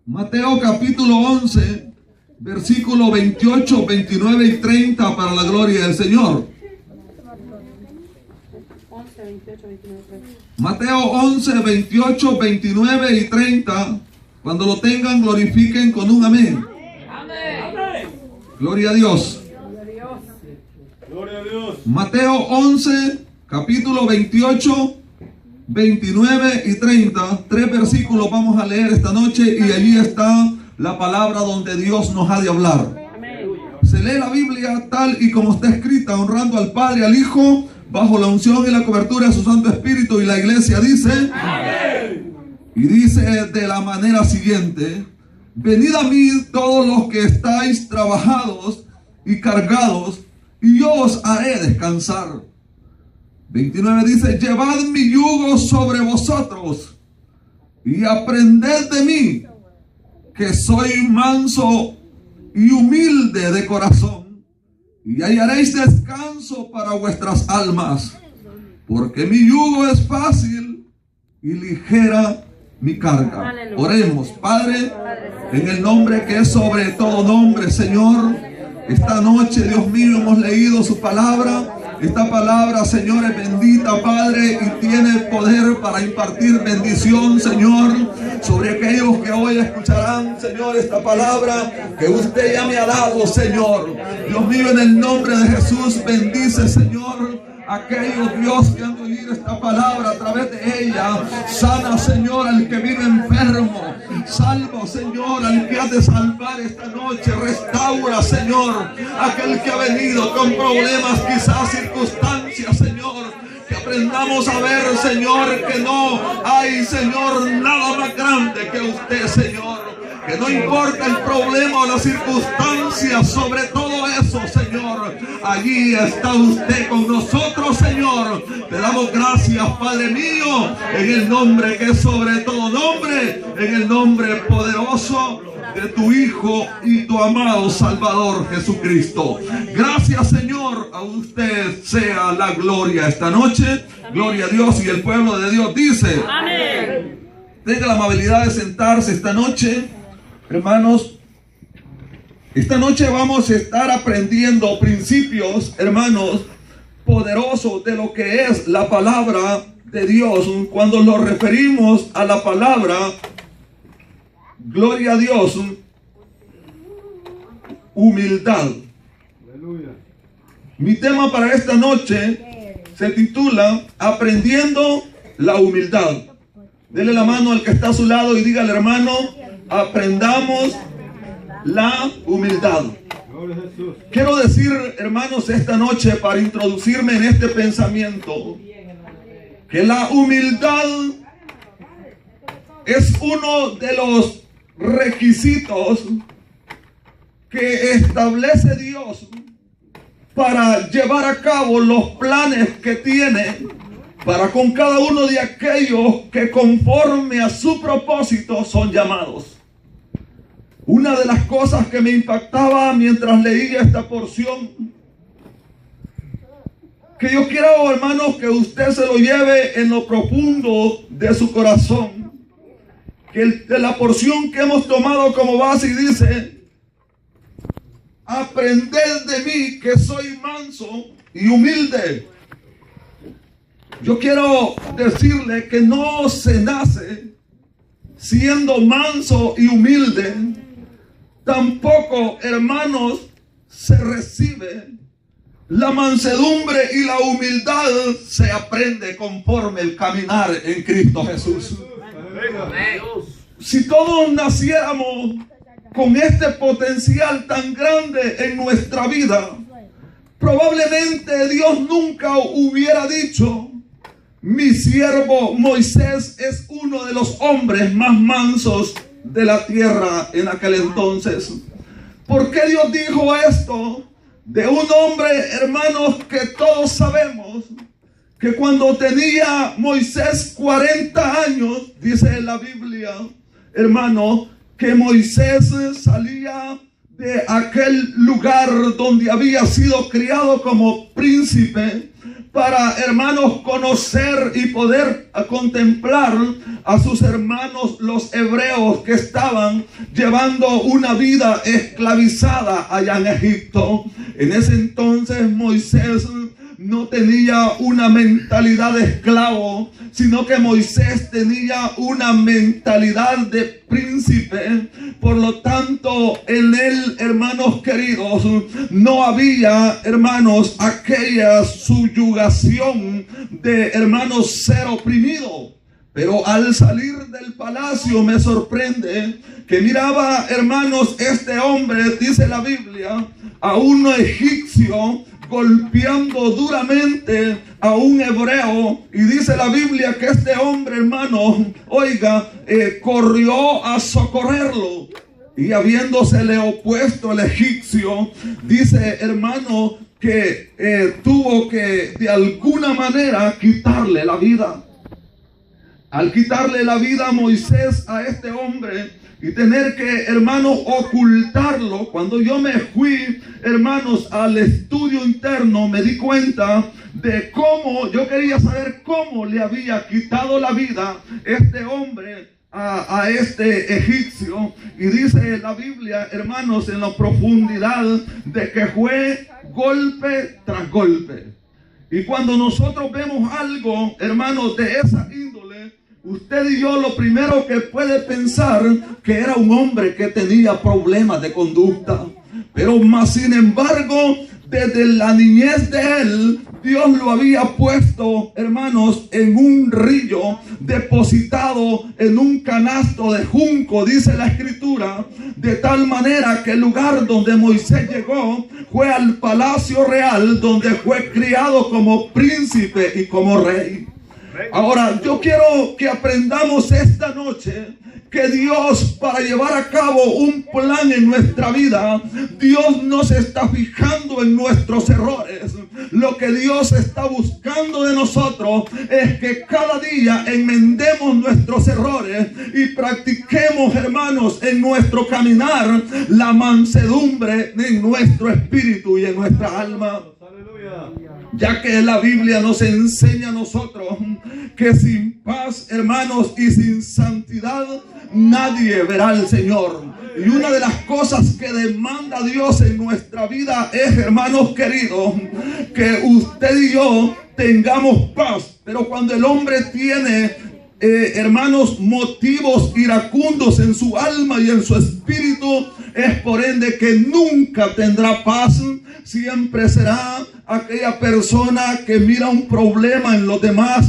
Mateo capítulo 11, versículo 28, 29 y 30 para la gloria del Señor. Mateo 11, 28, 29 y 30. Cuando lo tengan, glorifiquen con un amén. Amén. Gloria a Dios. Gloria a Dios. Mateo 11, capítulo 28, 29 y 30. 3 versículos vamos a leer esta noche y allí está la palabra donde Dios nos ha de hablar. Amén. Se lee la Biblia tal y como está escrita, honrando al Padre y al Hijo, bajo la unción y la cobertura de su Santo Espíritu, y la iglesia dice, amén. Y dice de la manera siguiente: venid a mí todos los que estáis trabajados y cargados, y yo os haré descansar. 29 dice: llevad mi yugo sobre vosotros y aprended de mí, que soy manso y humilde de corazón, y hallaréis descanso para vuestras almas, porque mi yugo es fácil y ligera mi carga. Oremos. Padre, en el nombre que es sobre todo nombre, Señor, esta noche, Dios mío, hemos leído su palabra. Esta palabra, Señor, es bendita, Padre, y tiene poder para impartir bendición, Señor, sobre aquellos que hoy escucharán, Señor, esta palabra que usted ya me ha dado, Señor. Dios mío, en el nombre de Jesús, bendice, Señor, aquellos, Dios, que han de oír esta palabra a través de ella. Sana, Señor, al que vive enfermo. Salva, Señor, al que ha de salvar esta noche. Restaura, Señor, aquel que ha venido con problemas, quizás circunstancias, Señor. Que aprendamos a ver, Señor, que no hay, Señor, nada más grande que usted, Señor. Que no importa el problema o la circunstancia, sobre todo eso, Señor, allí está usted con nosotros, Señor. Te damos gracias, Padre mío, en el nombre que es sobre todo nombre, en el nombre poderoso de tu Hijo y tu amado Salvador Jesucristo. Gracias, Señor, a usted sea la gloria esta noche. Gloria a Dios, y el pueblo de Dios dice, amén. Tenga la amabilidad de sentarse esta noche. Hermanos, esta noche vamos a estar aprendiendo principios, hermanos, poderosos de lo que es la palabra de Dios. Cuando nos referimos a la palabra, gloria a Dios, humildad. Aleluya. Mi tema para esta noche se titula Aprendiendo la humildad. Dele la mano al que está a su lado y dígale: hermano, aprendamos la humildad. Quiero decir, hermanos, esta noche, para introducirme en este pensamiento, que la humildad es uno de los requisitos que establece Dios para llevar a cabo los planes que tiene para con cada uno de aquellos que conforme a su propósito son llamados. Una de las cosas que me impactaba mientras leía esta porción, que yo quiero, hermanos, que usted se lo lleve en lo profundo de su corazón, que de la porción que hemos tomado como base, y dice: aprended de mí, que soy manso y humilde. Yo quiero decirle que no se nace siendo manso y humilde. Tampoco, hermanos, se recibe. La mansedumbre y la humildad se aprende conforme el caminar en Cristo Jesús. Si todos naciéramos con este potencial tan grande en nuestra vida, probablemente Dios nunca hubiera dicho: mi siervo Moisés es uno de los hombres más mansos de la tierra en aquel entonces. ¿Por qué Dios dijo esto de un hombre, hermanos, que todos sabemos que cuando tenía Moisés 40 años, dice la Biblia, hermano, que Moisés salía de aquel lugar donde había sido criado como príncipe para, hermanos, conocer y poder contemplar a sus hermanos los hebreos que estaban llevando una vida esclavizada allá en Egipto. En ese entonces Moisés no tenía una mentalidad de esclavo, sino que Moisés tenía una mentalidad de príncipe. Por lo tanto, en él, hermanos queridos, no había, hermanos, aquella subyugación de, hermanos, ser oprimido. Pero al salir del palacio me sorprende que miraba, hermanos, este hombre, dice la Biblia, a un egipcio golpeando duramente a un hebreo, y dice la Biblia que este hombre, hermano, oiga, corrió a socorrerlo, y habiéndosele opuesto el egipcio, dice, hermano, que tuvo que de alguna manera quitarle la vida. Al quitarle la vida a Moisés a este hombre y tener que, hermanos, ocultarlo, cuando yo me fui, hermanos, al estudio interno, me di cuenta de cómo, yo quería saber cómo le había quitado la vida este hombre a este egipcio. Y dice la Biblia, hermanos, en la profundidad de que fue golpe tras golpe. Y cuando nosotros vemos algo, hermanos, de esa índole, usted y yo lo primero que puede pensar que era un hombre que tenía problemas de conducta. Pero más sin embargo, desde la niñez de él, Dios lo había puesto, hermanos, en un río, depositado en un canasto de junco, dice la escritura, de tal manera que el lugar donde Moisés llegó fue al palacio real, donde fue criado como príncipe y como rey. Ahora, yo quiero que aprendamos esta noche que Dios, para llevar a cabo un plan en nuestra vida, Dios no se está fijando en nuestros errores. Lo que Dios está buscando de nosotros es que cada día enmendemos nuestros errores y practiquemos, hermanos, en nuestro caminar la mansedumbre en nuestro espíritu y en nuestra alma. Ya que la Biblia nos enseña a nosotros que sin paz, hermanos, y sin santidad nadie verá al Señor. Y una de las cosas que demanda Dios en nuestra vida es, hermanos queridos, que usted y yo tengamos paz. Pero cuando el hombre tiene, hermanos, motivos iracundos en su alma y en su espíritu, es por ende que nunca tendrá paz. Siempre será aquella persona que mira un problema en los demás.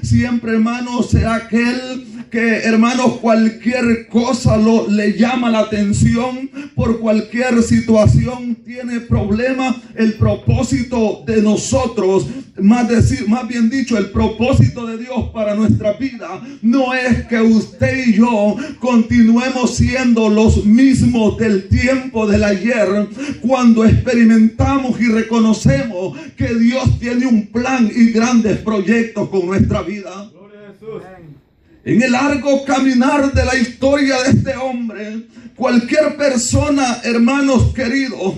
Siempre, hermanos, será aquel que, hermanos, cualquier cosa le llama la atención. Por cualquier situación tiene problema. El propósito de nosotros, más bien dicho, el propósito de Dios para nuestra vida no es que usted y yo continuemos siendo los mismos del tiempo del ayer, cuando experimentamos y reconocemos que Dios tiene un plan y grandes proyectos con nuestra vida. En el largo caminar de la historia de este hombre, cualquier persona, hermanos queridos,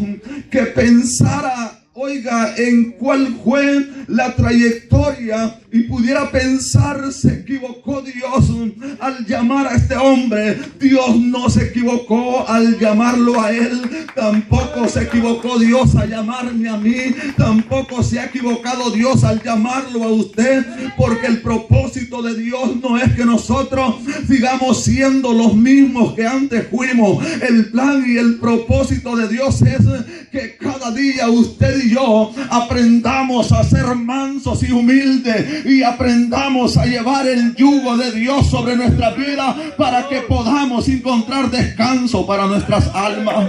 que pensara, oiga, en cuál fue la trayectoria y pudiera pensar, se equivocó Dios al llamar a este hombre. Dios no se equivocó al llamarlo a él. Tampoco se equivocó Dios al llamarme a mí. Tampoco se ha equivocado Dios al llamarlo a usted. Porque el propósito de Dios no es que nosotros sigamos siendo los mismos que antes fuimos. El plan y el propósito de Dios es que cada día usted y yo aprendamos a ser mansos y humildes, y aprendamos a llevar el yugo de Dios sobre nuestra vida, para que podamos encontrar descanso para nuestras almas.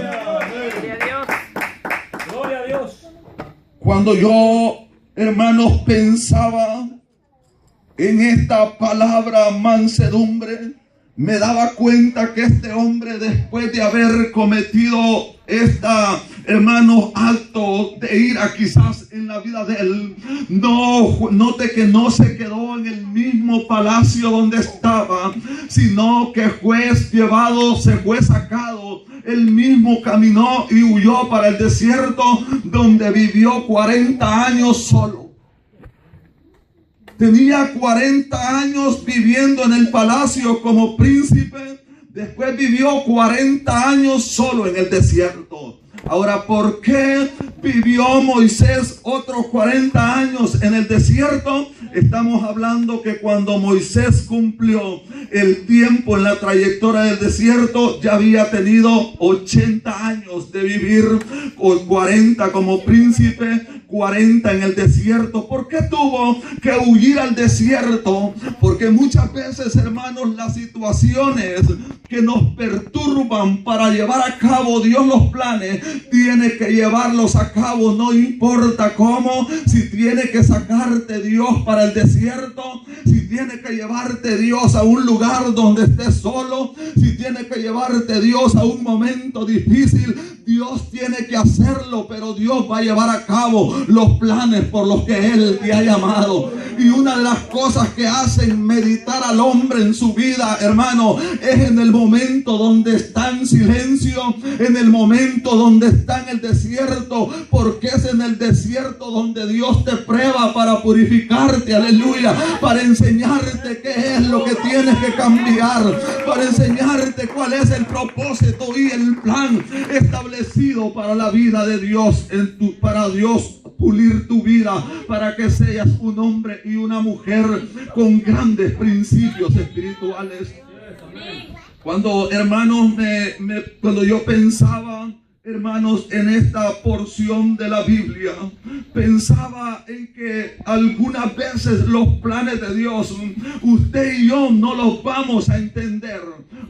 Gloria a Dios. Cuando yo, hermanos, pensaba en esta palabra mansedumbre, me daba cuenta que este hombre, después de haber cometido hermanos, acto de ira quizás en la vida de él, note que no se quedó en el mismo palacio donde estaba, sino que fue llevado, se fue sacado. Él mismo caminó y huyó para el desierto, donde vivió 40 años solo. Tenía 40 años viviendo en el palacio como príncipe. Después vivió 40 años solo en el desierto. Ahora, ¿por qué vivió Moisés otros 40 años en el desierto? Estamos hablando que cuando Moisés cumplió el tiempo en la trayectoria del desierto, ya había tenido 80 años de vivir, o 40 como príncipe, 40 en el desierto. ¿Por qué tuvo que huir al desierto? Porque muchas veces, hermanos, las situaciones que nos perturban para llevar a cabo Dios los planes, tiene que llevarlos a cabo, no importa cómo. Si tiene que sacarte Dios para el desierto, si tiene que llevarte Dios a un lugar donde estés solo, si tiene que llevarte Dios a un momento difícil, Dios tiene que hacerlo, pero Dios va a llevar a cabo los planes por los que Él te ha llamado. Y una de las cosas que hacen meditar al hombre en su vida, hermano, es en el momento donde está en silencio, en el momento donde está en el desierto, porque es en el desierto donde Dios te prueba para purificarte, aleluya, para enseñarte qué es lo que tienes que cambiar, para enseñarte cuál es el propósito y el plan establecido para la vida de Dios, para Dios pulir tu vida, para que seas un hombre y una mujer con grandes principios espirituales. Cuando, hermanos, cuando yo pensaba, hermanos, en esta porción de la Biblia, pensaba en que algunas veces los planes de Dios, usted y yo no los vamos a entender.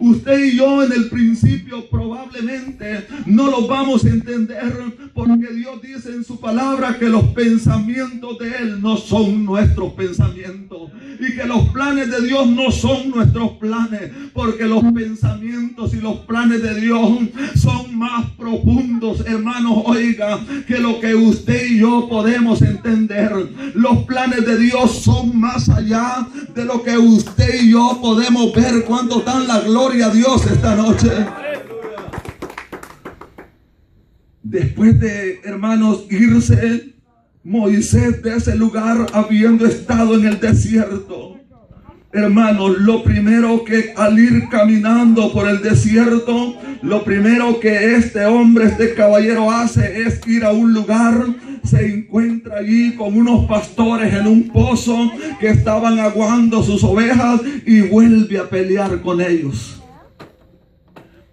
Usted y yo en el principio probablemente no los vamos a entender, porque Dios dice en su palabra que los pensamientos de Él no son nuestros pensamientos, y que los planes de Dios no son nuestros planes, porque los pensamientos y los planes de Dios son más profundos, hermanos, oiga, que lo que usted y yo podemos entender. Los planes de Dios son más allá de lo que usted y yo podemos ver. ¿Cuánto dan la gloria a Dios esta noche? Después de, hermanos, irse Moisés de ese lugar, habiendo estado en el desierto, hermanos, lo primero que al ir caminando por el desierto, lo primero que este hombre, este caballero hace es ir a un lugar. Se encuentra allí con unos pastores en un pozo que estaban aguando sus ovejas, y vuelve a pelear con ellos.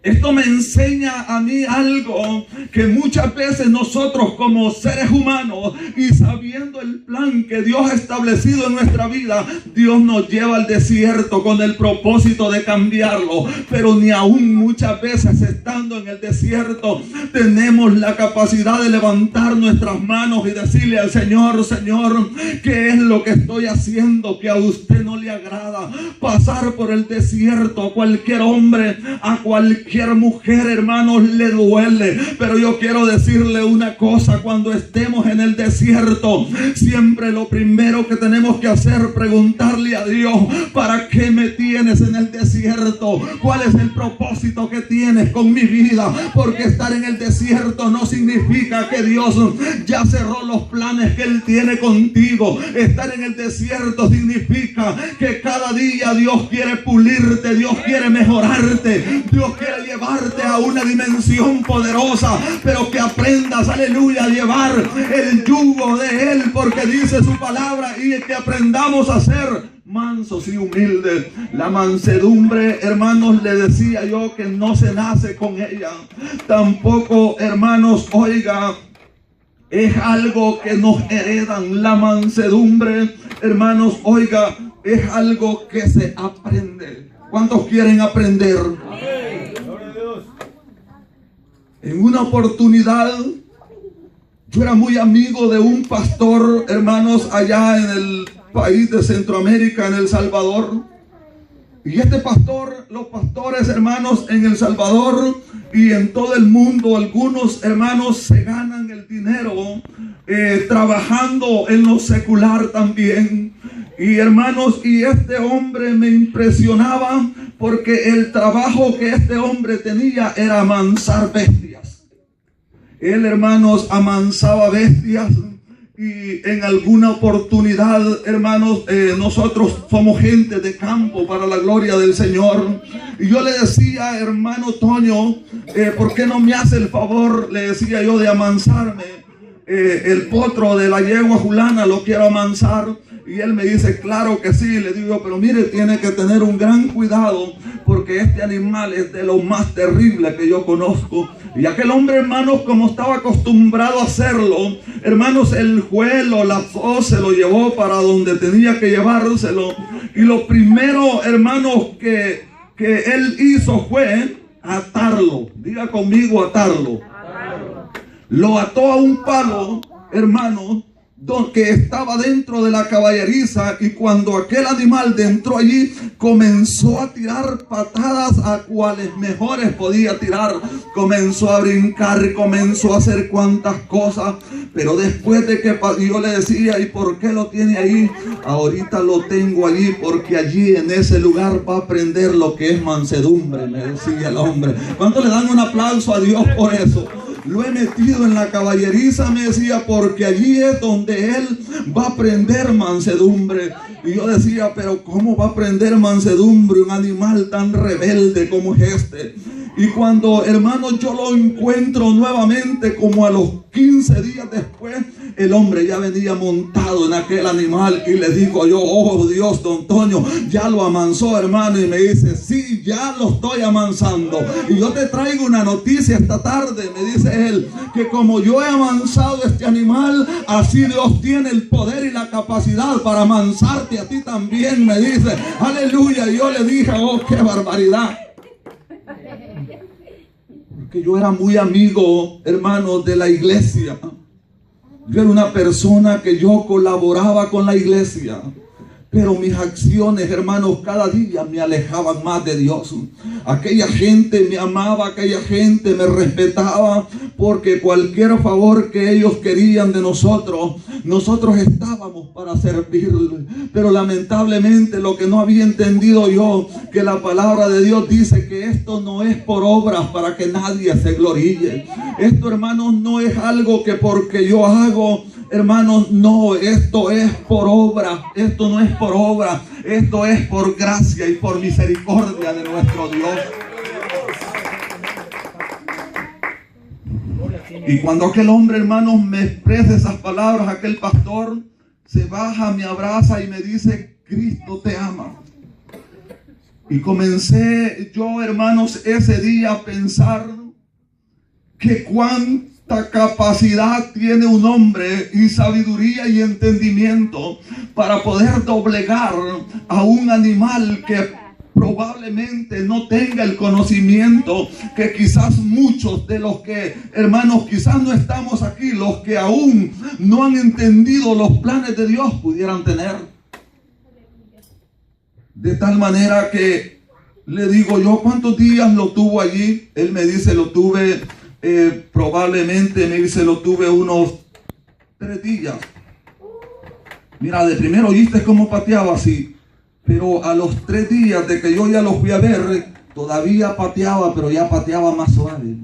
Esto me enseña a mí algo, que muchas veces nosotros como seres humanos, y sabiendo el plan que Dios ha establecido en nuestra vida, Dios nos lleva al desierto con el propósito de cambiarlo. Pero ni aún muchas veces estando en el desierto tenemos la capacidad de levantar nuestras manos y decirle al Señor: Señor, ¿qué es lo que estoy haciendo que a usted no le agrada? Pasar por el desierto a cualquier hombre, a cualquier mujer, hermanos, le duele. Pero yo quiero decirle una cosa: cuando estemos en el desierto, siempre lo primero que tenemos que hacer, preguntarle a Dios: ¿para qué me tienes en el desierto? ¿Cuál es el propósito que tienes con mi vida? Porque estar en el desierto no significa que Dios ya cerró los planes que Él tiene contigo. Estar en el desierto significa que cada día Dios quiere pulirte, Dios quiere mejorarte, Dios quiere llevarte a una dimensión poderosa, pero que aprendas, aleluya, a llevar el yugo de Él, porque dice su palabra, y que aprendamos a ser mansos y humildes. La mansedumbre, hermanos, le decía yo que no se nace con ella. Tampoco, hermanos, oiga, es algo que nos heredan. La mansedumbre, hermanos, oiga, es algo que se aprende. ¿Cuántos quieren aprender? Amén. Gloria a Dios. En una oportunidad, yo era muy amigo de un pastor, hermanos, allá en el país de Centroamérica, en El Salvador. Y este pastor, los pastores, hermanos, en El Salvador y en todo el mundo, algunos, hermanos, se ganan el dinero trabajando en lo secular también. Y hermanos, y este hombre me impresionaba, porque el trabajo que este hombre tenía era amansar bestias. Él, hermanos, amansaba bestias. Y en alguna oportunidad, hermanos, nosotros somos gente de campo para la gloria del Señor. Y yo le decía, hermano Toño, ¿por qué no me hace el favor? Le decía yo, de amansarme. El potro de la yegua Julana lo quiero amansar. Y él me dice, claro que sí. Le digo, pero mire, tiene que tener un gran cuidado, porque este animal es de lo más terrible que yo conozco. Y aquel hombre, hermanos, como estaba acostumbrado a hacerlo, hermanos, el juez lo lazó, se lo llevó para donde tenía que llevárselo. Y lo primero, hermanos, que él hizo fue atarlo. Diga conmigo, atarlo. Lo ató a un palo, hermanos, que estaba dentro de la caballeriza, y cuando aquel animal entró allí, comenzó a tirar patadas a cuales mejores podía tirar. Comenzó a brincar, comenzó a hacer cuantas cosas, pero después de que yo le decía, ¿y por qué lo tiene ahí? Ahorita lo tengo allí porque allí en ese lugar va a aprender lo que es mansedumbre, me decía el hombre. ¿Cuánto le dan un aplauso a Dios por eso? Lo he metido en la caballeriza, me decía, porque allí es donde él va a aprender mansedumbre. Y yo decía, pero ¿cómo va a aprender mansedumbre un animal tan rebelde como es este? Y cuando, hermanos, yo lo encuentro nuevamente, como a los 15 días después, el hombre ya venía montado en aquel animal. Y le digo yo, oh Dios, don Toño, ya lo amansó, hermano. Y me dice, sí, ya lo estoy amansando. Y yo te traigo una noticia esta tarde, me dice él, que como yo he amansado este animal, así Dios tiene el poder y la capacidad para amansarte a ti también, me dice. Aleluya. Y yo le dije, oh, qué barbaridad. Porque yo era muy amigo, hermanos, de la iglesia. Yo era una persona que yo colaboraba con la iglesia, pero mis acciones, hermanos, cada día me alejaban más de Dios. Aquella gente me amaba, aquella gente me respetaba, porque cualquier favor que ellos querían de nosotros estábamos para servirles. Pero lamentablemente lo que no había entendido yo, que la palabra de Dios dice que esto no es por obras para que nadie se gloríe. Esto, hermanos, no es algo que porque yo hago. Hermanos, no, esto es por obra, esto no es por obra, esto es por gracia y por misericordia de nuestro Dios. Y cuando aquel hombre, hermanos, me expresa esas palabras, aquel pastor se baja, me abraza y me dice, Cristo te ama. Y comencé yo, hermanos, ese día a pensar que cuánta capacidad tiene un hombre, y sabiduría y entendimiento para poder doblegar a un animal que probablemente no tenga el conocimiento que quizás muchos de los que, hermanos, quizás no estamos aquí, los que aún no han entendido los planes de Dios pudieran tener. De tal manera que le digo yo, ¿cuántos días lo tuvo allí? Él me dice, lo tuve probablemente, me dice, lo tuve unos 3 días. Mira, de primero oíste cómo pateaba así, pero a los 3 días de que yo ya lo fui a ver, todavía pateaba, pero ya pateaba más suave.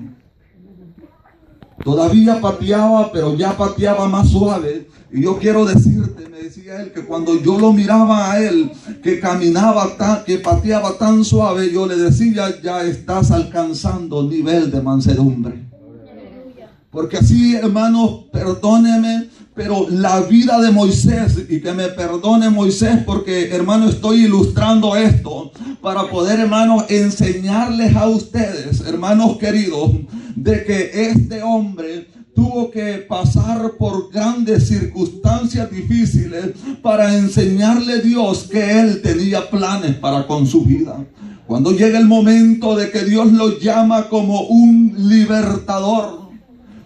Todavía pateaba, pero ya pateaba más suave. Y yo quiero decirte, me decía él, que cuando yo lo miraba a él, que caminaba que pateaba tan suave, yo le decía, ya estás alcanzando nivel de mansedumbre. Porque así, hermanos, perdóneme, pero la vida de Moisés, y que me perdone Moisés, porque, hermano, estoy ilustrando esto para poder, hermanos, enseñarles a ustedes, hermanos queridos, de que este hombre tuvo que pasar por grandes circunstancias difíciles para enseñarle a Dios que él tenía planes para con su vida. Cuando llega el momento de que Dios lo llama como un libertador,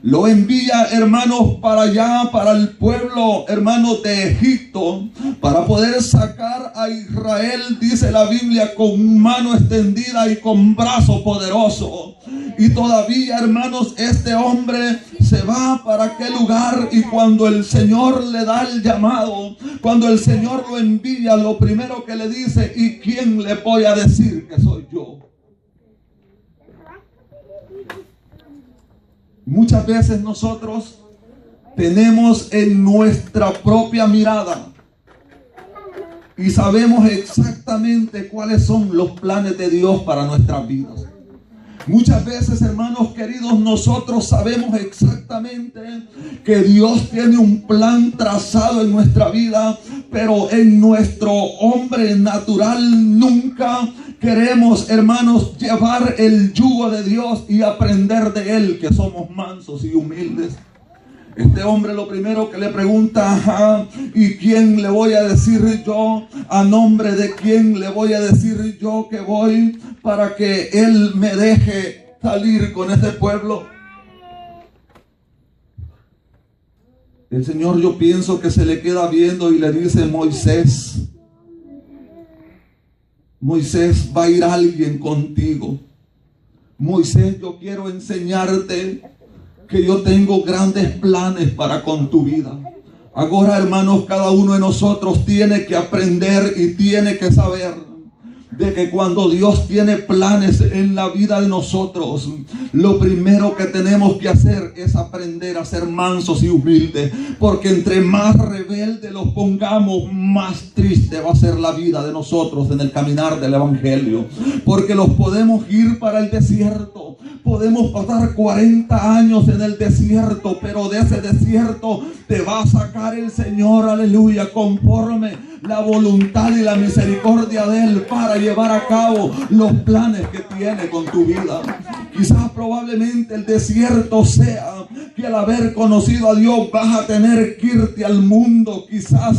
lo envía, hermanos, para allá, para el pueblo, hermanos, de Egipto, para poder sacar a Israel, dice la Biblia, con mano extendida y con brazo poderoso. Y todavía, hermanos, este hombre se va para aquel lugar, y cuando el Señor le da el llamado, cuando el Señor lo envía, lo primero que le dice, ¿y quién le voy a decir que soy yo? Muchas veces nosotros tenemos en nuestra propia mirada y sabemos exactamente cuáles son los planes de Dios para nuestras vidas. Muchas veces, hermanos queridos, nosotros sabemos exactamente que Dios tiene un plan trazado en nuestra vida, pero en nuestro hombre natural nunca queremos, hermanos, llevar el yugo de Dios y aprender de Él, que somos mansos y humildes. Este hombre lo primero que le pregunta, ¿y quién le voy a decir yo? ¿A nombre de quién le voy a decir yo que voy para que él me deje salir con ese pueblo? El Señor, yo pienso que se le queda viendo y le dice: Moisés, va a ir alguien contigo. Moisés, yo quiero enseñarte que yo tengo grandes planes para con tu vida. Ahora, hermanos, cada uno de nosotros tiene que aprender y tiene que saber de que cuando Dios tiene planes en la vida de nosotros, lo primero que tenemos que hacer es aprender a ser mansos y humildes, porque entre más rebeldes los pongamos, más triste va a ser la vida de nosotros en el caminar del evangelio, porque los podemos ir para el desierto, podemos pasar 40 años en el desierto, pero de ese desierto te va a sacar el Señor, aleluya, conforme la voluntad y la misericordia de Él para llevar a cabo los planes que tiene con tu vida. Quizás probablemente el desierto sea que al haber conocido a Dios vas a tener que irte al mundo. Quizás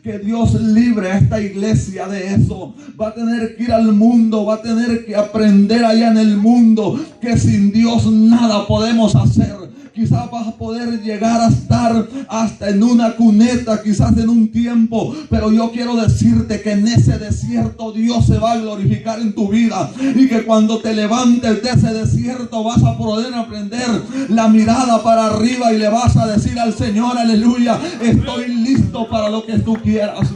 que Dios libre a esta iglesia de eso. Va a tener que ir al mundo, va a tener que aprender allá en el mundo que sin Dios nada podemos hacer. Quizás vas a poder llegar a estar hasta en una cuneta, quizás en un tiempo, pero yo quiero decirte que en ese desierto Dios se va a glorificar en tu vida, y que cuando te levantes de ese desierto vas a poder aprender la mirada para arriba y le vas a decir al Señor, aleluya, estoy listo para lo que tú quieras.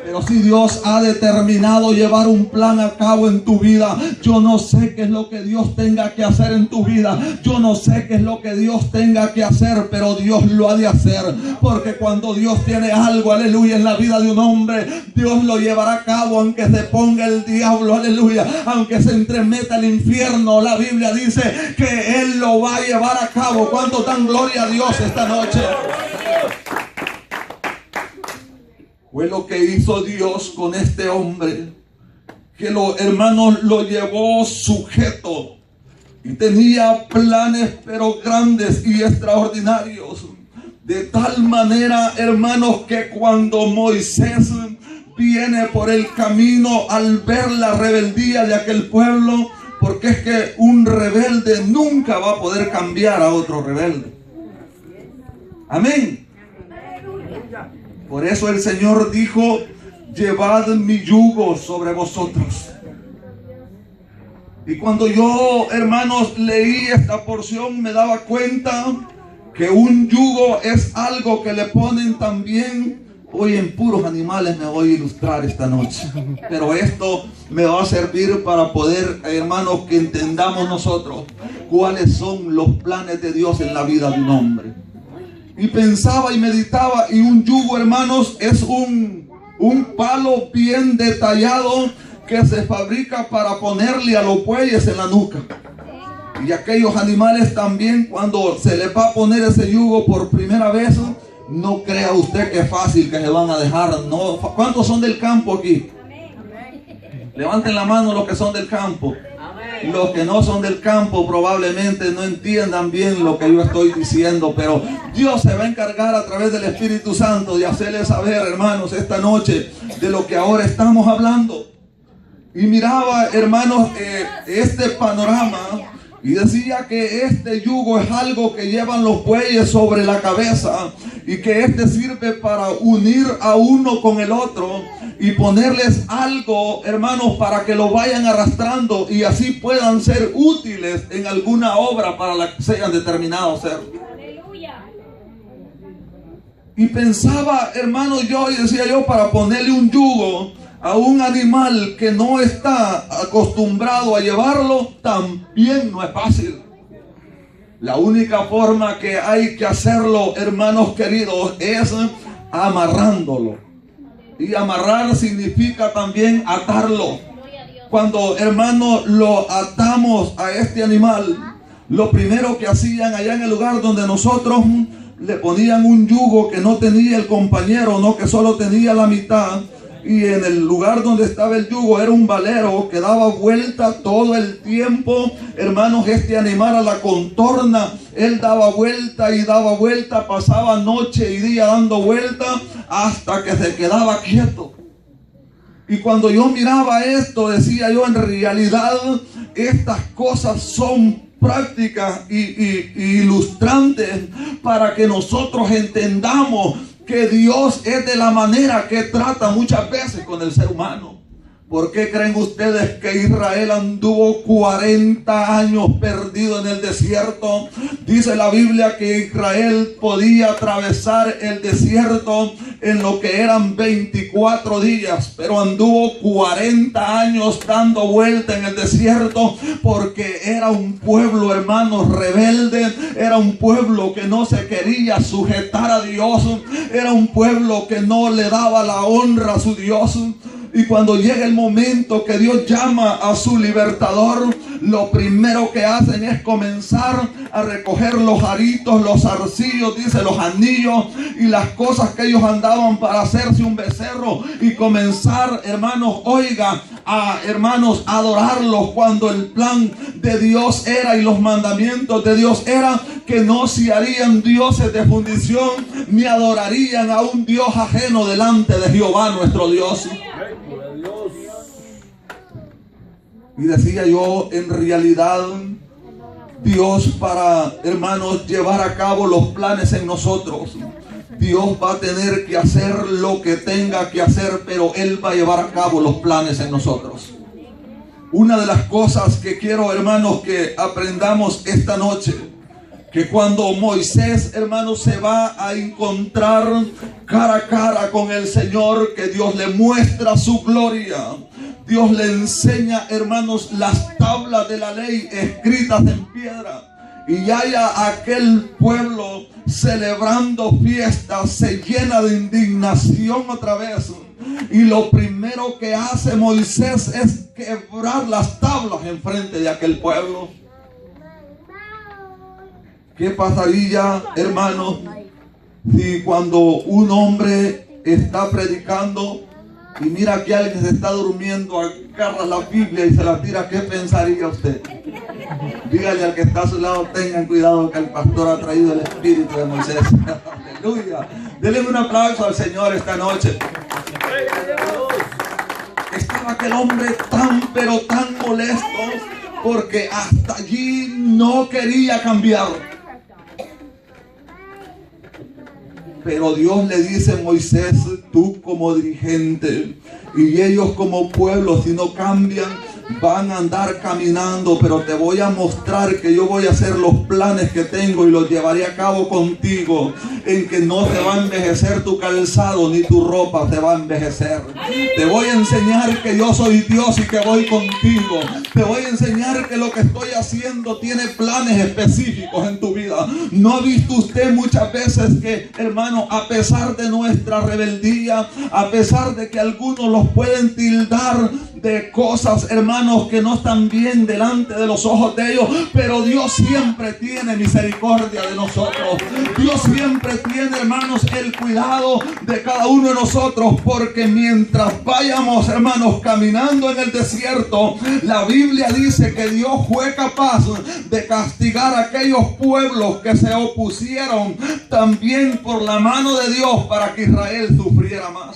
Pero si Dios ha determinado llevar un plan a cabo en tu vida, yo no sé qué es lo que Dios tenga que hacer en tu vida. Yo no sé qué es lo que Dios tenga que hacer, pero Dios lo ha de hacer. Porque cuando Dios tiene algo, aleluya, en la vida de un hombre, Dios lo llevará a cabo, aunque se ponga el diablo, aleluya, aunque se entremeta el infierno. La Biblia dice que Él lo va a llevar a cabo. ¿Cuánto dan gloria a Dios esta noche? Fue lo que hizo Dios con este hombre, que los hermanos lo llevó sujeto y tenía planes pero grandes y extraordinarios, de tal manera, hermanos, que cuando Moisés viene por el camino al ver la rebeldía de aquel pueblo, porque es que un rebelde nunca va a poder cambiar a otro rebelde. Amén. Por eso el Señor dijo: llevad mi yugo sobre vosotros. Y cuando yo, hermanos, leí esta porción, me daba cuenta que un yugo es algo que le ponen también. Hoy en puros animales me voy a ilustrar esta noche, pero esto me va a servir para poder, hermanos, que entendamos nosotros cuáles son los planes de Dios en la vida de un hombre. Y pensaba y meditaba, y un yugo, hermanos, es un palo bien detallado que se fabrica para ponerle a los bueyes en la nuca. Y aquellos animales también, cuando se les va a poner ese yugo por primera vez, no crea usted que es fácil que se van a dejar. No. ¿Cuántos son del campo aquí? Levanten la mano los que son del campo. Los que no son del campo probablemente no entiendan bien lo que yo estoy diciendo, pero Dios se va a encargar a través del Espíritu Santo de hacerles saber, hermanos, esta noche de lo que ahora estamos hablando. Y miraba, hermanos, este panorama, y decía que este yugo es algo que llevan los bueyes sobre la cabeza, y que este sirve para unir a uno con el otro y ponerles algo, hermanos, para que lo vayan arrastrando y así puedan ser útiles en alguna obra para la que sean determinados ser. Y pensaba, hermano, yo, y decía yo, para ponerle un yugo a un animal que no está acostumbrado a llevarlo, también no es fácil. La única forma que hay que hacerlo, hermanos queridos, es amarrándolo. Y amarrar significa también atarlo. Cuando, hermanos, lo atamos a este animal, lo primero que hacían allá en el lugar donde nosotros le ponían un yugo que no tenía el compañero, no, que solo tenía la mitad. Y en el lugar donde estaba el yugo era un valero que daba vuelta todo el tiempo. Hermanos, este animal a la contorna, él daba vuelta y daba vuelta, pasaba noche y día dando vuelta hasta que se quedaba quieto. Y cuando yo miraba esto, decía yo, en realidad estas cosas son prácticas y ilustrantes para que nosotros entendamos que Dios es de la manera que trata muchas veces con el ser humano. ¿Por qué creen ustedes que Israel anduvo 40 años perdido en el desierto? Dice la Biblia que Israel podía atravesar el desierto en lo que eran 24 días, pero anduvo 40 años dando vuelta en el desierto porque era un pueblo, hermanos, rebelde, era un pueblo que no se quería sujetar a Dios, era un pueblo que no le daba la honra a su Dios. Y cuando llega el momento que Dios llama a su libertador, lo primero que hacen es comenzar a recoger los aritos, los zarcillos, dice, los anillos y las cosas que ellos andaban para hacerse un becerro y comenzar, hermanos, oiga, hermanos, adorarlos, cuando el plan de Dios era y los mandamientos de Dios era que no se harían dioses de fundición ni adorarían a un Dios ajeno delante de Jehová nuestro Dios. Y decía yo, en realidad Dios, para, hermanos, llevar a cabo los planes en nosotros, Dios va a tener que hacer lo que tenga que hacer, pero Él va a llevar a cabo los planes en nosotros. Una de las cosas que quiero, hermanos, que aprendamos esta noche, que cuando Moisés, hermanos, se va a encontrar cara a cara con el Señor, que Dios le muestra su gloria, Dios le enseña, hermanos, las tablas de la ley escritas en piedra, y haya aquel pueblo celebrando fiestas, se llena de indignación otra vez. Y lo primero que hace Moisés es quebrar las tablas enfrente de aquel pueblo. ¿Qué pasaría, hermanos, si cuando un hombre está predicando y mira que alguien se está durmiendo, agarra la Biblia y se la tira? ¿Qué pensaría usted? Dígale al que está a su lado, tengan cuidado que el pastor ha traído el espíritu de Moisés. Aleluya. Denle un aplauso al Señor esta noche. Estaba aquel hombre tan, pero tan molesto porque hasta allí no quería cambiar. Pero Dios le dice: Moisés, tú como dirigente y ellos como pueblo, si no cambian, van a andar caminando, pero te voy a mostrar que yo voy a hacer los planes que tengo y los llevaré a cabo contigo, en que no se va a envejecer tu calzado ni tu ropa se va a envejecer. Te voy a enseñar que yo soy Dios y que voy contigo. Te voy a enseñar que lo que estoy haciendo tiene planes específicos en tu vida. ¿No ha visto usted muchas veces que, hermano, a pesar de nuestra rebeldía, a pesar de que algunos los pueden tildar de cosas, hermanos, que no están bien delante de los ojos de ellos, pero Dios siempre tiene misericordia de nosotros? Dios siempre tiene, hermanos, el cuidado de cada uno de nosotros, porque mientras vayamos, hermanos, caminando en el desierto, la Biblia dice que Dios fue capaz de castigar a aquellos pueblos que se opusieron también por la mano de Dios para que Israel sufriera más.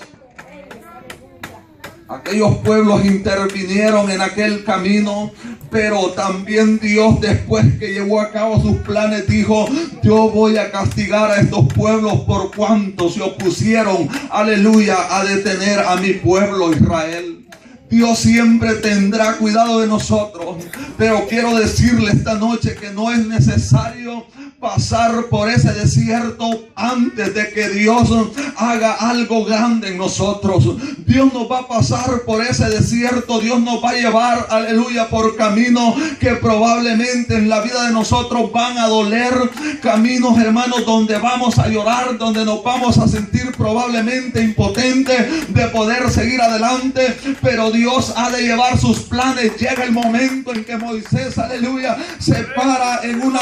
Aquellos pueblos intervinieron en aquel camino, pero también Dios, después que llevó a cabo sus planes, dijo: yo voy a castigar a estos pueblos por cuanto se opusieron, aleluya, a detener a mi pueblo Israel. Dios siempre tendrá cuidado de nosotros, pero quiero decirle esta noche que no es necesario pasar por ese desierto antes de que Dios haga algo grande en nosotros. Dios nos va a pasar por ese desierto. Dios nos va a llevar, aleluya, por caminos que probablemente en la vida de nosotros van a doler. Caminos, hermanos, donde vamos a llorar, donde nos vamos a sentir probablemente impotentes de poder seguir adelante. Pero Dios ha de llevar sus planes. Llega el momento en que Moisés, aleluya, se para en una